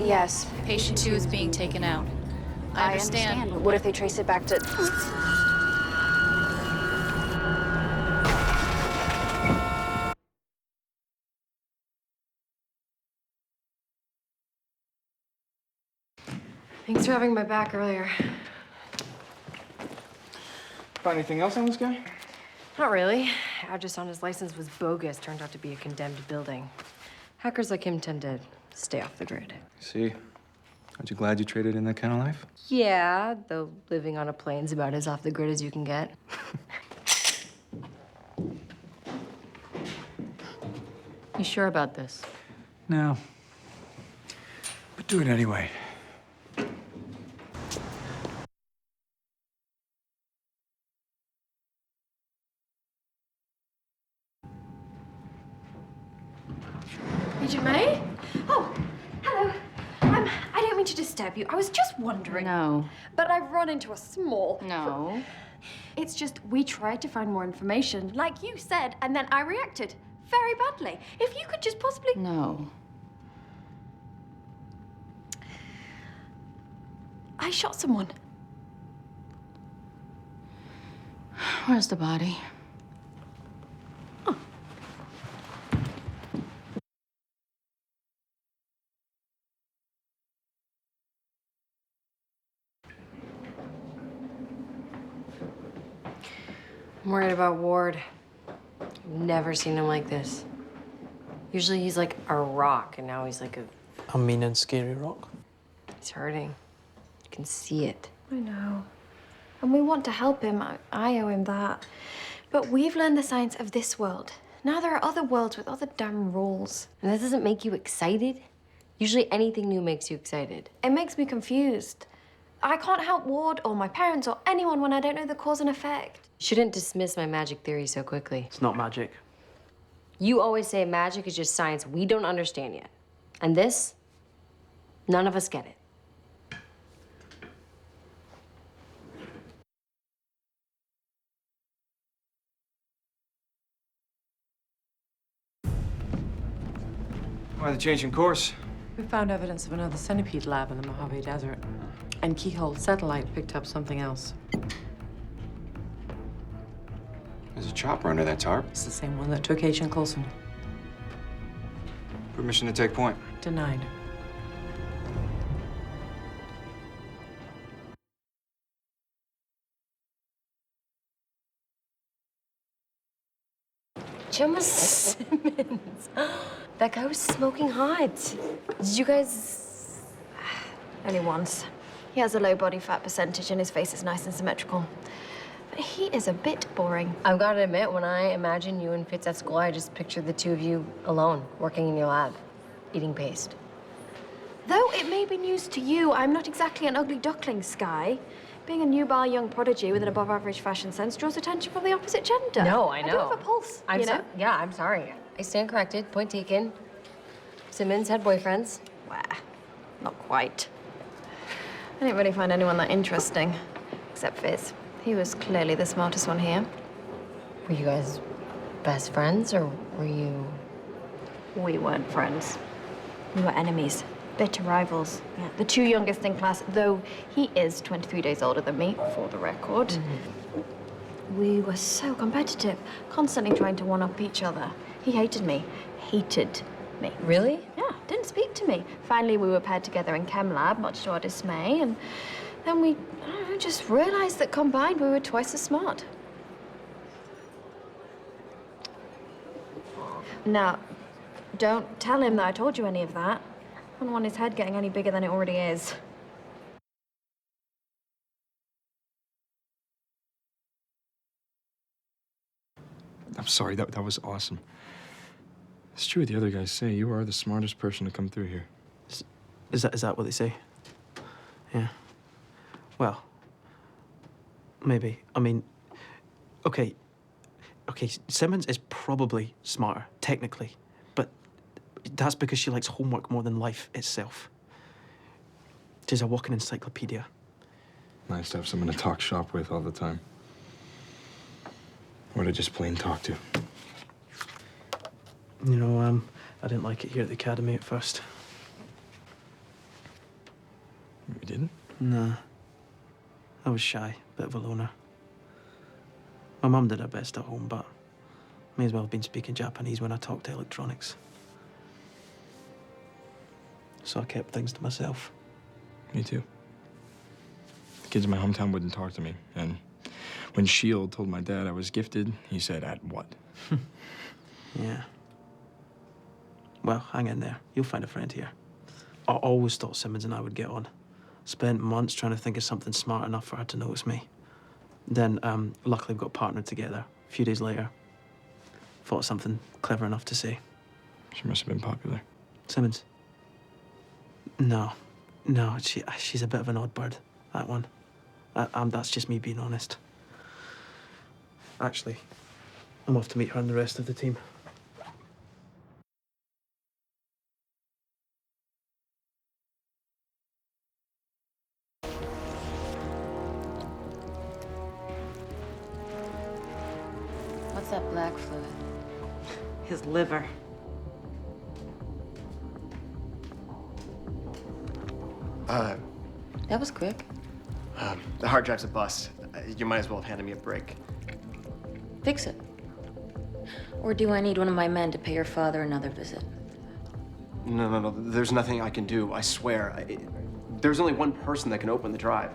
Yes. Patient 2 is being taken out. I understand. But what if they trace it back to... Thanks for having my back earlier. Find anything else on this guy? Not really. Address on his license was bogus. Turned out to be a condemned building. Hackers like him tend to stay off the grid. See? Aren't you glad you traded in that kind of life? Yeah, though living on a plane's about as off the grid as you can get. You sure about this? No. But do it anyway. Agent May? Oh, hello. I don't mean to disturb you. I was just wondering. No. But I've run into a small... No. It's just we tried to find more information, like you said, and then I reacted very badly. If you could just possibly... No. I shot someone. Where's the body? I'm worried about Ward. I've never seen him like this. Usually he's like a rock, and now he's like a mean and scary rock. He's hurting. You can see it. I know. And we want to help him. I owe him that. But we've learned the science of this world. Now there are other worlds with other damn rules. And that doesn't make you excited? Usually anything new makes you excited. It makes me confused. I can't help Ward or my parents or anyone when I don't know the cause and effect. You shouldn't dismiss my magic theory so quickly. It's not magic. You always say magic is just science we don't understand yet. And this, none of us get it. Why the change in course? We found evidence of another centipede lab in the Mojave Desert. And Keyhole Satellite picked up something else. There's a chopper under that tarp. It's the same one that took Agent Coulson. Permission to take point. Denied. Gemma Simmons. That guy was smoking hot. Did you guys... Only once. He has a low body fat percentage and his face is nice and symmetrical. But he is a bit boring. I've got to admit, when I imagine you and Fitz at school, I just picture the two of you alone, working in your lab, eating paste. Though it may be news to you, I'm not exactly an ugly duckling, Skye. Being a nubile young prodigy with an above-average fashion sense draws attention from the opposite gender. No, I know. I do have a pulse, you know? Yeah, I'm sorry. I stand corrected. Point taken. Simmons had boyfriends. Well, not quite. I didn't really find anyone that interesting, except Fizz. He was clearly the smartest one here. Were you guys best friends, or were you... We weren't friends. We were enemies. Bitter rivals. Yeah, the two youngest in class, though he is 23 days older than me, for the record. Mm-hmm. We were so competitive, constantly trying to one-up each other. He hated me. Hated me. Really? Yeah, didn't speak to me. Finally, we were paired together in Chem Lab, much to our dismay, and then we just realized that combined we were twice as smart. Now, don't tell him that I told you any of that. I don't want his head getting any bigger than it already is. I'm sorry, that was awesome. It's true what the other guys say. You are the smartest person to come through here. Is that what they say? Yeah. Well, maybe. I mean, okay, Simmons is probably smarter, technically, but that's because she likes homework more than life itself. She's a walking encyclopedia. Nice to have someone to talk shop with all the time. Or to just plain talk to? You know, I didn't like it here at the academy at first. You didn't? Nah. I was shy, bit of a loner. My mum did her best at home, but may as well have been speaking Japanese when I talked to electronics. So I kept things to myself. Me too. The kids in my hometown wouldn't talk to me, and when S.H.I.E.L.D. told my dad I was gifted, he said, "At what?" Yeah. Well, hang in there. You'll find a friend here. I always thought Simmons and I would get on. Spent months trying to think of something smart enough for her to notice me. Then, luckily, we got partnered together. A few days later, thought of something clever enough to say. She must have been popular. Simmons? No, she's a bit of an odd bird, that one. That's just me being honest. Actually, I'm off to meet her and the rest of the team. What's that black fluid? His liver. That was quick. The hard drive's a bust. You might as well have handed me a break. Fix it. Or do I need one of my men to pay your father another visit? No. There's nothing I can do, I swear. There's only one person that can open the drive.